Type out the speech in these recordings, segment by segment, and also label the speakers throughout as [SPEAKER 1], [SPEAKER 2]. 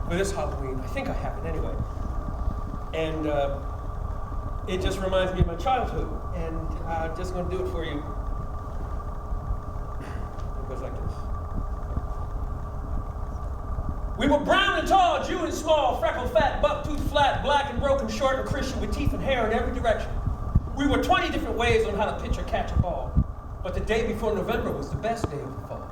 [SPEAKER 1] for this Halloween. I think I have it anyway. And it just reminds me of my childhood. And I'm just going to do it for you. It goes like this. We were brown and tall, Jew and small, freckled, fat, buck-toothed, flat, black and broken, short and Christian, with teeth and hair in every direction. We were 20 different ways on how to pitch or catch a ball. But the day before November was the best day of the fall.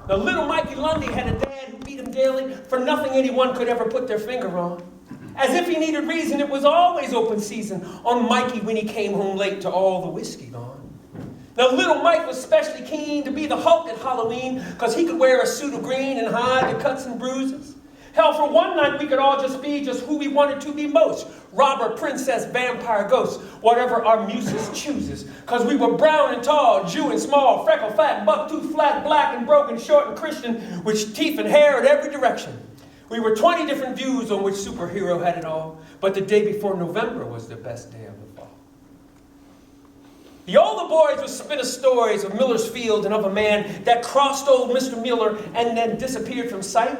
[SPEAKER 1] Now, little Mikey Lundy had a dad who beat him daily for nothing anyone could ever put their finger on. As if he needed reason, it was always open season on Mikey when he came home late to all the whiskey gone. Now, little Mike was especially keen to be the Hulk at Halloween because he could wear a suit of green and hide the cuts and bruises. Hell, for one night, we could all just be just who we wanted to be most. Robber, princess, vampire, ghost, whatever our muses chooses. Because we were brown and tall, Jew and small, freckled, fat, buck-toothed, flat, black and broken, short and Christian, with teeth and hair in every direction. We were 20 different views on which superhero had it all, but the day before November was the best day of the fall. The older boys would spin us stories of Miller's Field and of a man that crossed old Mr. Miller and then disappeared from sight.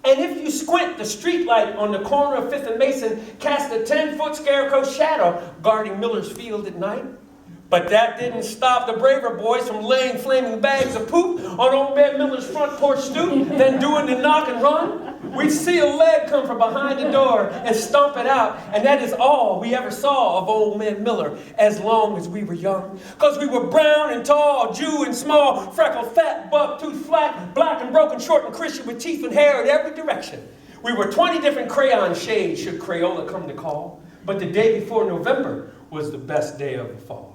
[SPEAKER 1] And if you squint, the streetlight on the corner of 5th and Mason cast a 10-foot scarecrow shadow guarding Miller's Field at night. But that didn't stop the braver boys from laying flaming bags of poop on old man Miller's front porch stoop, then doing the knock and run. We'd see a leg come from behind the door and stomp it out, and that is all we ever saw of old man Miller as long as we were young. Because we were brown and tall, Jew and small, freckled, fat, buck-toothed, flat, black and broken, short and Christian, with teeth and hair in every direction. We were 20 different crayon shades should Crayola come to call, but the day before November was the best day of the fall.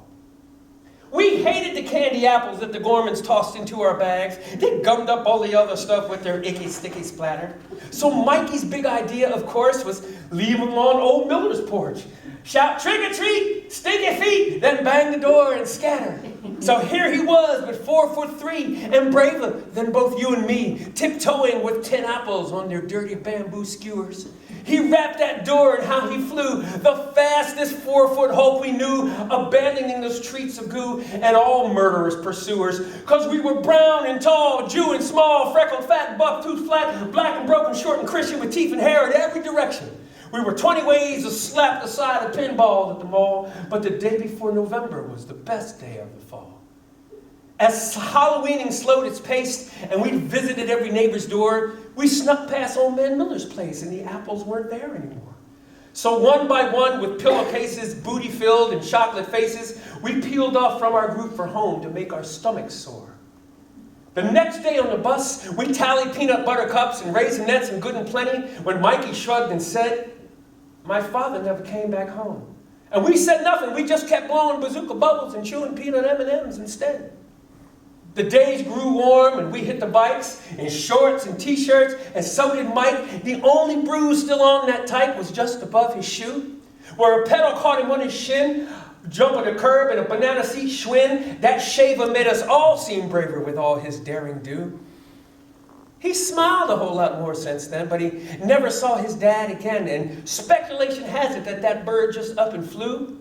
[SPEAKER 1] We hated the candy apples that the Gormans tossed into our bags. They gummed up all the other stuff with their icky, sticky splatter. So Mikey's big idea, of course, was leave them on old Miller's porch. Shout, trick or treat, stinky feet, then bang the door and scatter. So here he was with 4'3" and braver than both you and me, tiptoeing with 10 apples on their dirty bamboo skewers. He rapped that door and how he flew, the fastest 4-foot Hulk we knew, abandoning those treats of goo and all murderous pursuers. Because we were brown and tall, Jew and small, freckled, fat, buck-toothed, flat, black and broken, short and Christian, with teeth and hair in every direction. We were 20 ways to slap the side of pinballs at the mall, but the day before November was the best day of the fall. As Halloweening slowed its pace and we visited every neighbor's door, we snuck past old man Miller's place and the apples weren't there anymore. So one by one, with pillowcases, booty-filled, and chocolate faces, we peeled off from our group for home to make our stomachs sore. The next day on the bus, we tallied peanut butter cups and raisinets and good and plenty when Mikey shrugged and said, "My father never came back home." And we said nothing. We just kept blowing bazooka bubbles and chewing peanut M&Ms instead. The days grew warm and we hit the bikes in shorts and t-shirts, and so did Mike. The only bruise still on that tyke was just above his shoe, where a pedal caught him on his shin, jumping a curb and a banana seat schwinn. That shaver made us all seem braver with all his daring do. He smiled a whole lot more since then, but he never saw his dad again, and speculation has it that that bird just up and flew.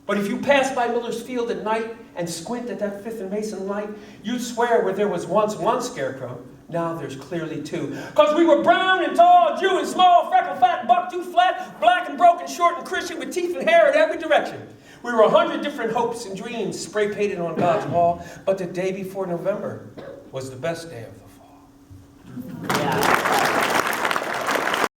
[SPEAKER 1] But if you pass by Miller's Field at night and squint at that 5th and Mason light, you'd swear where there was once one scarecrow, now there's clearly two. Because we were brown and tall, Jew and small, freckled, fat, buck-toothed, flat, black and broken, short and Christian, with teeth and hair in every direction. We were 100 different hopes and dreams spray-painted on God's wall, but the day before November was the best day of the fall.
[SPEAKER 2] Yeah.